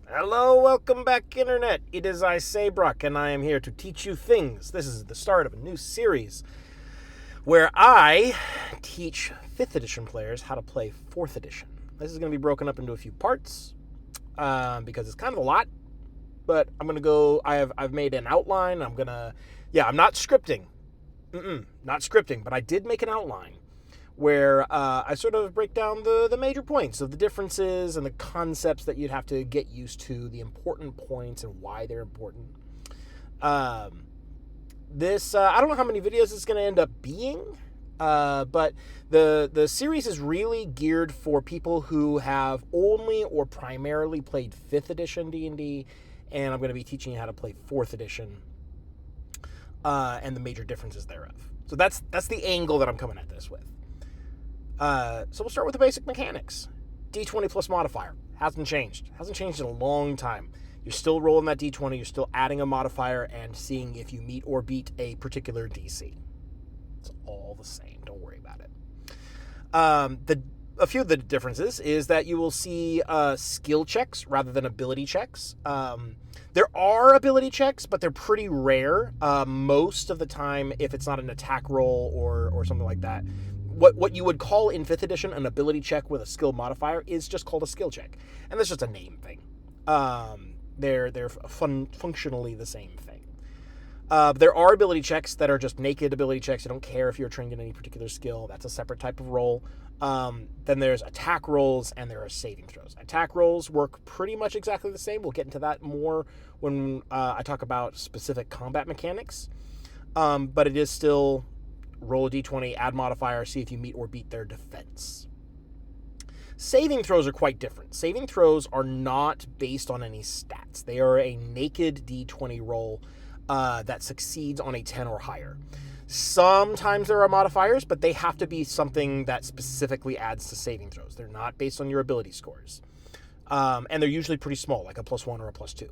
Hello, welcome back, Internet. It is I, Saybrock, and I am here to teach you things. This is the start of a new series where I teach 5th edition players how to play 4th edition. This is going to be broken up into a few parts because it's kind of a lot, but I'm going to go. I've made an outline. I'm not scripting. Not scripting, but I did make an outline where I sort of break down the major points of the differences and the concepts that you'd have to get used to, the important points and why they're important. I don't know how many videos it's going to end up being, but the series is really geared for people who have only or primarily played 5th edition D&D, and I'm going to be teaching you how to play 4th edition and the major differences thereof. So that's the angle that I'm coming at this with. So we'll start with the basic mechanics. D20 plus modifier. Hasn't changed in a long time. You're still rolling that D20, you're still adding a modifier and seeing if you meet or beat a particular DC. It's all the same, don't worry about it. A few of the differences is that you will see skill checks rather than ability checks. There are ability checks, but they're pretty rare. Most of the time, if it's not an attack roll or something like that, what you would call in 5th edition an ability check with a skill modifier is just called a skill check. And that's just a name thing. They're functionally the same thing. There are ability checks that are just naked ability checks. You don't care if you're trained in any particular skill. That's a separate type of roll. Then there's attack rolls and there are saving throws. Attack rolls work pretty much exactly the same. We'll get into that more when I talk about specific combat mechanics. But it is still roll a d20, add modifier, see if you meet or beat their defense. Saving throws are quite different. Saving throws are not based on any stats. They are a naked d20 roll that succeeds on a 10 or higher. Sometimes there are modifiers, but they have to be something that specifically adds to saving throws. They're not based on your ability scores. And they're usually pretty small, like a +1 or a +2.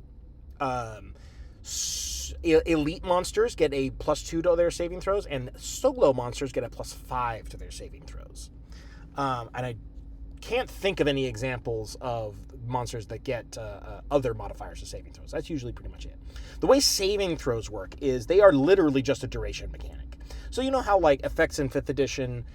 Elite monsters get a +2 to their saving throws, and solo monsters get a +5 to their saving throws. And I can't think of any examples of monsters that get other modifiers to saving throws. That's usually pretty much it. The way saving throws work is they are literally just a duration mechanic. So you know how like effects in 5th edition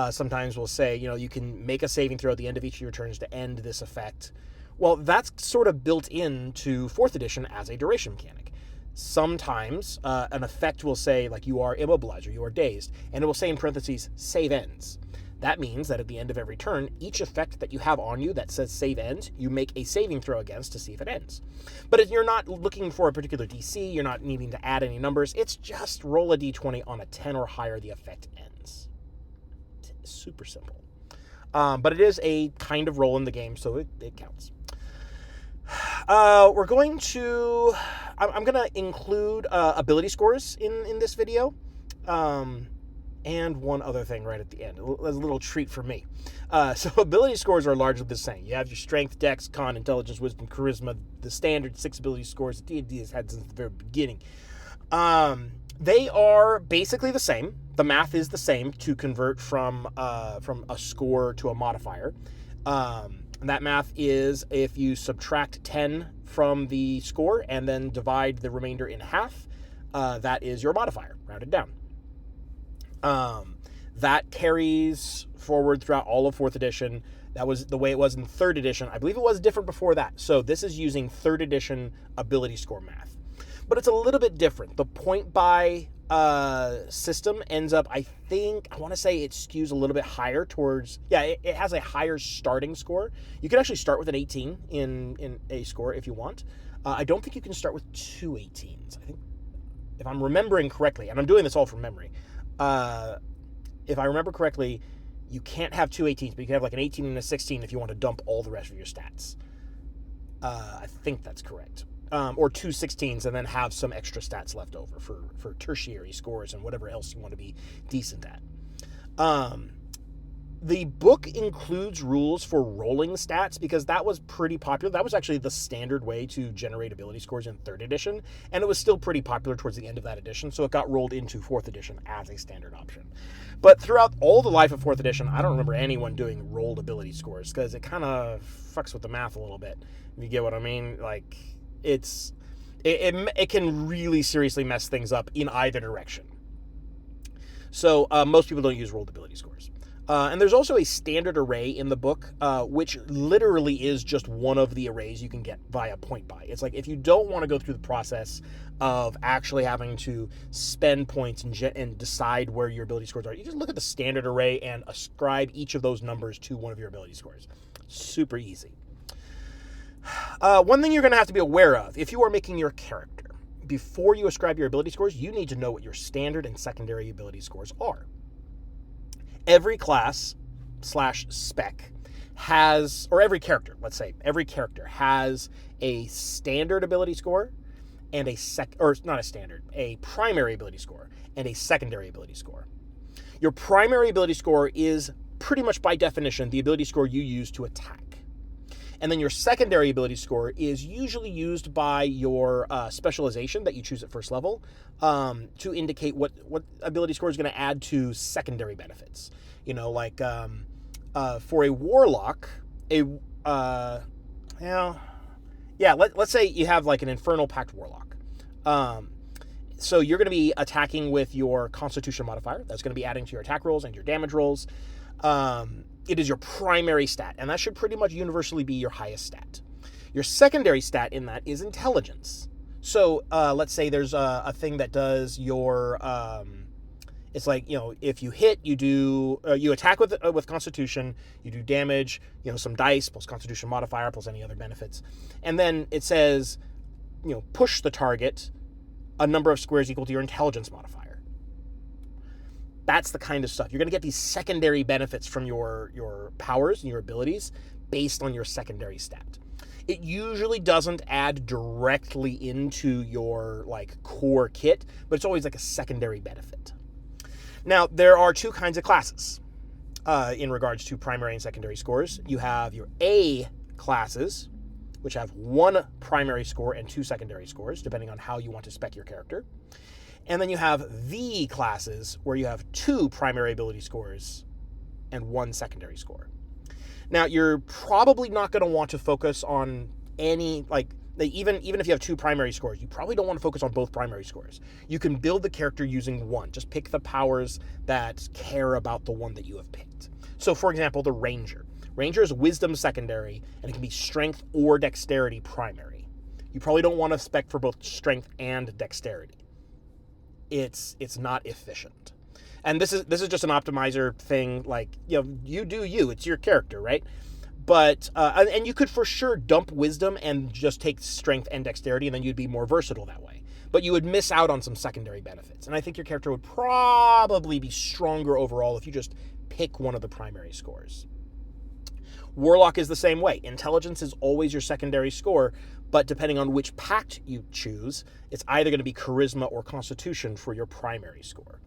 sometimes will say, you can make a saving throw at the end of each of your turns to end this effect. Well, that's sort of built into 4th edition as a duration mechanic. Sometimes an effect will say, like, you are immobilized or you are dazed, and it will say in parentheses, save ends. That means that at the end of every turn, each effect that you have on you that says save ends, you make a saving throw against to see if it ends. But if you're not looking for a particular DC, you're not needing to add any numbers, it's just roll a d20 on a 10 or higher, the effect ends. It's super simple. But it is a kind of role in the game, so it counts. I'm going to include ability scores in this video, and one other thing right at the end, as a little treat for me. So ability scores are largely the same. You have your strength, dex, con, intelligence, wisdom, charisma, the standard 6 ability scores that D&D has had since the very beginning. They are basically the same. The math is the same to convert from a score to a modifier. And that math is if you subtract 10 from the score and then divide the remainder in half, that is your modifier, rounded down. That carries forward throughout all of 4th edition. That was the way it was in 3rd edition. I believe it was different before that. So this is using 3rd edition ability score math. But it's a little bit different. The point buy system ends up, I want to say it skews a little bit higher towards, it has a higher starting score. You can actually start with an 18 in a score if you want. I don't think you can start with 2 18s. I think, if I'm remembering correctly, and I'm doing this all from memory, if I remember correctly, you can't have 2 18s, but you can have like an 18 and a 16 if you want to dump all the rest of your stats. I think that's correct. Or 2 16s and then have some extra stats left over for tertiary scores and whatever else you want to be decent at. The book includes rules for rolling stats because that was pretty popular. That was actually the standard way to generate ability scores in 3rd edition, and it was still pretty popular towards the end of that edition, so it got rolled into 4th edition as a standard option. But throughout all the life of 4th edition, I don't remember anyone doing rolled ability scores because it kind of fucks with the math a little bit. If you get what I mean? Like, it can really seriously mess things up in either direction. So most people don't use rolled ability scores. And there's also a standard array in the book, which literally is just one of the arrays you can get via point buy. It's like if you don't want to go through the process of actually having to spend points and decide where your ability scores are, you just look at the standard array and ascribe each of those numbers to one of your ability scores. Super easy. One thing you're going to have to be aware of, if you are making your character, before you ascribe your ability scores, you need to know what your standard and secondary ability scores are. Every class / spec has, or every character, let's say, every character has a standard ability score and a primary ability score and a secondary ability score. Your primary ability score is pretty much by definition the ability score you use to attack. And then your secondary ability score is usually used by your specialization that you choose at first level to indicate what ability score is going to add to secondary benefits. You know, like for a warlock, let's say you have like an Infernal Pact warlock. So you're going to be attacking with your Constitution modifier. That's going to be adding to your attack rolls and your damage rolls. It is your primary stat, and that should pretty much universally be your highest stat. Your secondary stat in that is intelligence. So let's say there's a thing that does your, it's like, you know, if you hit, you attack with Constitution, you do damage, you know, some dice plus Constitution modifier plus any other benefits, and then it says, you know, push the target a number of squares equal to your intelligence modifier. That's the kind of stuff. You're going to get these secondary benefits from your powers and your abilities based on your secondary stat. It usually doesn't add directly into your like core kit, but it's always like a secondary benefit. Now, there are 2 kinds of classes in regards to primary and secondary scores. You have your A classes, which have 1 primary score and 2 secondary scores, depending on how you want to spec your character. And then you have V classes, where you have 2 primary ability scores and 1 secondary score. Now, you're probably not going to want to focus on any, like, even if you have 2 primary scores, you probably don't want to focus on both primary scores. You can build the character using 1. Just pick the powers that care about the one that you have picked. So, for example, the Ranger. Ranger is Wisdom secondary, and it can be Strength or Dexterity primary. You probably don't want to spec for both Strength and Dexterity. It's not efficient. And this is just an optimizer thing, like, you know, you do you, it's your character, right? But and you could for sure dump Wisdom and just take Strength and Dexterity, and then you'd be more versatile that way. But you would miss out on some secondary benefits. And I think your character would probably be stronger overall if you just pick one of the primary scores. Warlock is the same way. Intelligence is always your secondary score, but depending on which pact you choose, it's either going to be Charisma or Constitution for your primary score.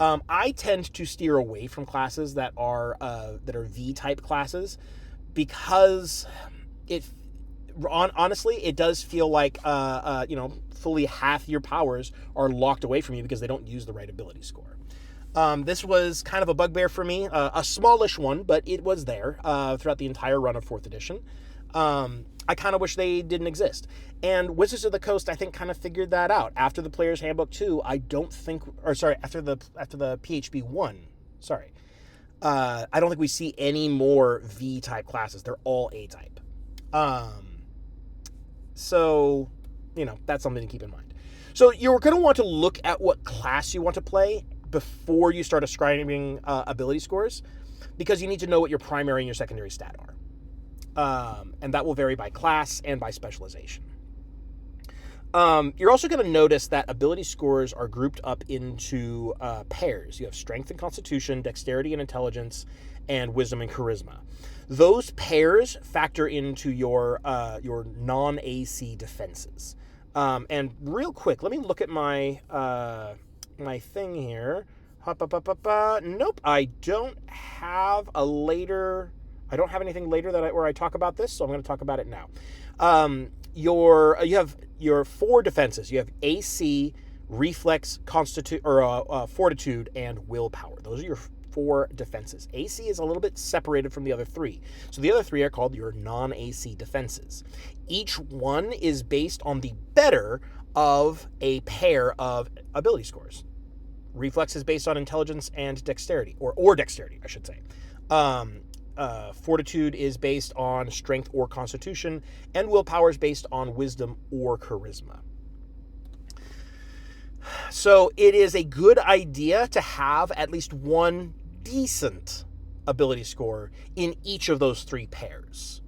I tend to steer away from classes that are V-type classes because honestly, it does feel like fully half your powers are locked away from you because they don't use the right ability score. This was kind of a bugbear for me, a smallish one, but it was there throughout the entire run of 4th edition. I kind of wish they didn't exist. And Wizards of the Coast, I think, kind of figured that out. After the Player's Handbook 2, after the PHB 1, I don't think we see any more V-type classes. They're all A-type. So, you know, that's something to keep in mind. So you're going to want to look at what class you want to play before you start ascribing ability scores, because you need to know what your primary and your secondary stat are. And that will vary by class and by specialization. You're also going to notice that ability scores are grouped up into pairs. You have Strength and Constitution, Dexterity and Intelligence, and Wisdom and Charisma. Those pairs factor into your non-AC defenses. And real quick, let me look at my my thing here. Nope, I don't have a later. I don't have anything later where I talk about this, so I'm going to talk about it now. You have your 4 defenses. You have AC, reflex, fortitude, and willpower. Those are your 4 defenses. AC is a little bit separated from the other 3. So the other 3 are called your non-AC defenses. Each one is based on the better of a pair of ability scores. Reflex is based on intelligence and dexterity, or dexterity, I should say. Fortitude is based on strength or constitution, and willpower is based on wisdom or charisma. So it is a good idea to have at least one decent ability score in each of those 3 pairs.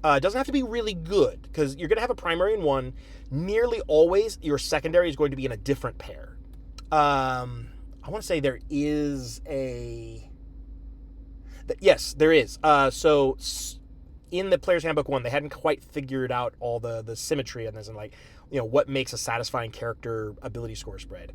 It doesn't have to be really good, because you're going to have a primary in one. Nearly always, your secondary is going to be in a different pair. I want to say there is a... Yes, there is. So in the Player's Handbook 1, they hadn't quite figured out all the symmetry on this and what makes a satisfying character ability score spread.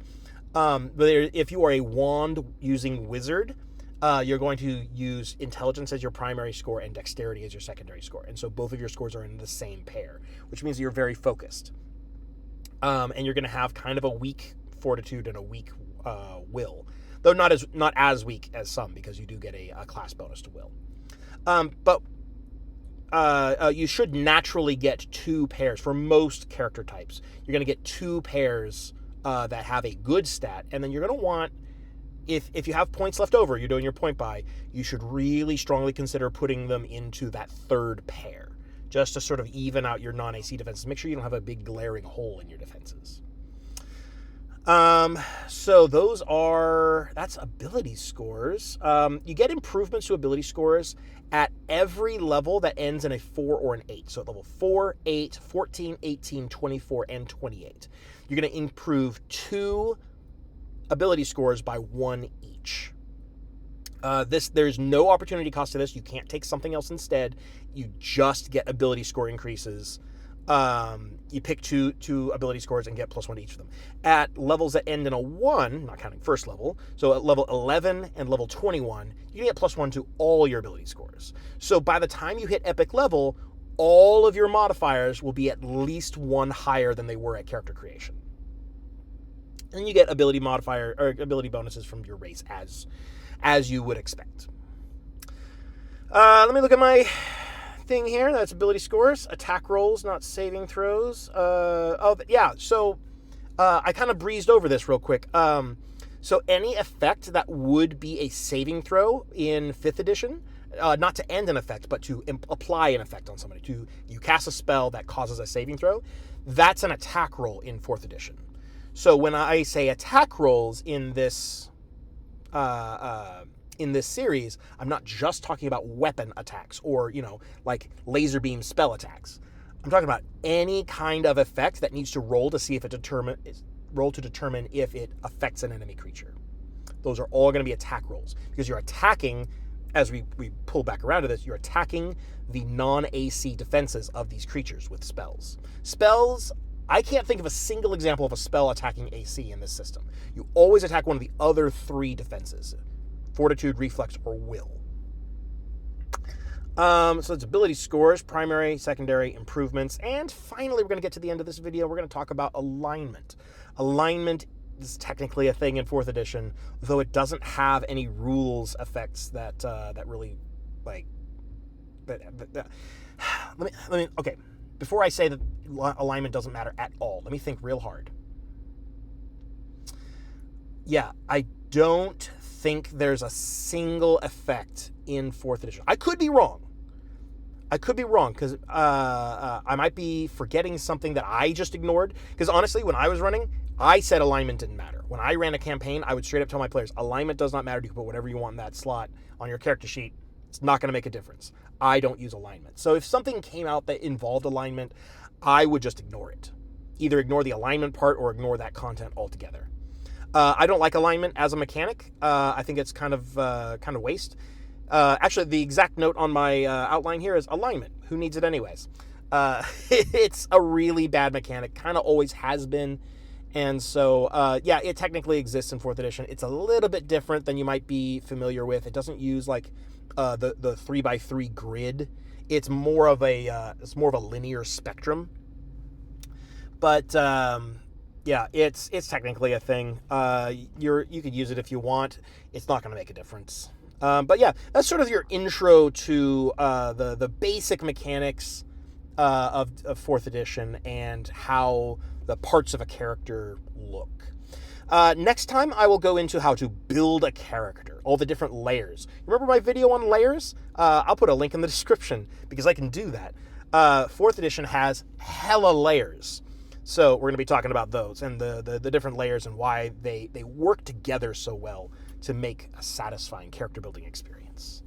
But if you are a wand using wizard, you're going to use intelligence as your primary score and dexterity as your secondary score. And so both of your scores are in the same pair, which means you're very focused. And you're going to have kind of a weak fortitude and a weak will. Though not as weak as some, because you do get a class bonus to will. But you should naturally get 2 pairs for most character types. You're going to get 2 pairs that have a good stat, and then you're going to want, if you have points left over, you're doing your point buy, you should really strongly consider putting them into that 3rd pair, just to sort of even out your non-AC defenses. Make sure you don't have a big glaring hole in your defenses. So that's ability scores. You get improvements to ability scores at every level that ends in a 4 or an 8. So at level 4, 8, 14, 18, 24, and 28. You're going to improve 2 ability scores by 1 each. There's no opportunity cost to this. You can't take something else instead. You just get ability score increases. You pick two ability scores and get +1 to each of them. At levels that end in a 1, not counting first level, so at level 11 and level 21, you get +1 to all your ability scores. So by the time you hit epic level, all of your modifiers will be at least 1 higher than they were at character creation. And you get ability modifier or ability bonuses from your race as you would expect. Let me look at my thing here. That's ability scores, attack rolls, not saving throws. So I kind of breezed over this real quick. So any effect that would be a saving throw in 5th edition, not to end an effect, but to apply an effect on somebody, you cast a spell that causes a saving throw, that's an attack roll in 4th edition. So when I say attack rolls in this series, I'm not just talking about weapon attacks or, like laser beam spell attacks. I'm talking about any kind of effect that needs to roll to see if determine if it affects an enemy creature. Those are all going to be attack rolls because you're attacking, as we pull back around to this, you're attacking the non-AC defenses of these creatures with spells. Spells, I can't think of a single example of a spell attacking AC in this system. You always attack one of the other 3 defenses: fortitude, reflex, or will. So it's ability scores, primary, secondary, improvements, and finally we're going to get to the end of this video. We're going to talk about alignment. Alignment is technically a thing in 4th edition, though it doesn't have any rules effects that really like. Okay. Before I say that alignment doesn't matter at all, let me think real hard. Yeah, I don't think there's a single effect in 4th edition. I could be wrong because I might be forgetting something that I just ignored. Because honestly, when I was running, I said alignment didn't matter. When I ran a campaign, I would straight up tell my players, alignment does not matter. You can put whatever you want in that slot on your character sheet. It's not going to make a difference. I don't use alignment. So if something came out that involved alignment, I would just ignore it. Either ignore the alignment part or ignore that content altogether. I don't like alignment as a mechanic. I think it's kind of waste. Actually, the exact note on my outline here is alignment. Who needs it anyways? It's a really bad mechanic. Kind of always has been. And so, yeah, it technically exists in 4th edition. It's a little bit different than you might be familiar with. It doesn't use like the 3x3 grid. It's more of a linear spectrum. But yeah, it's technically a thing. You could use it if you want. It's not going to make a difference. But yeah, that's sort of your intro to the basic mechanics of 4th edition and how the parts of a character look. Next time, I will go into how to build a character, all the different layers. Remember my video on layers? I'll put a link in the description because I can do that. 4th edition has hella layers. So we're going to be talking about those and the different layers and why they work together so well to make a satisfying character building experience.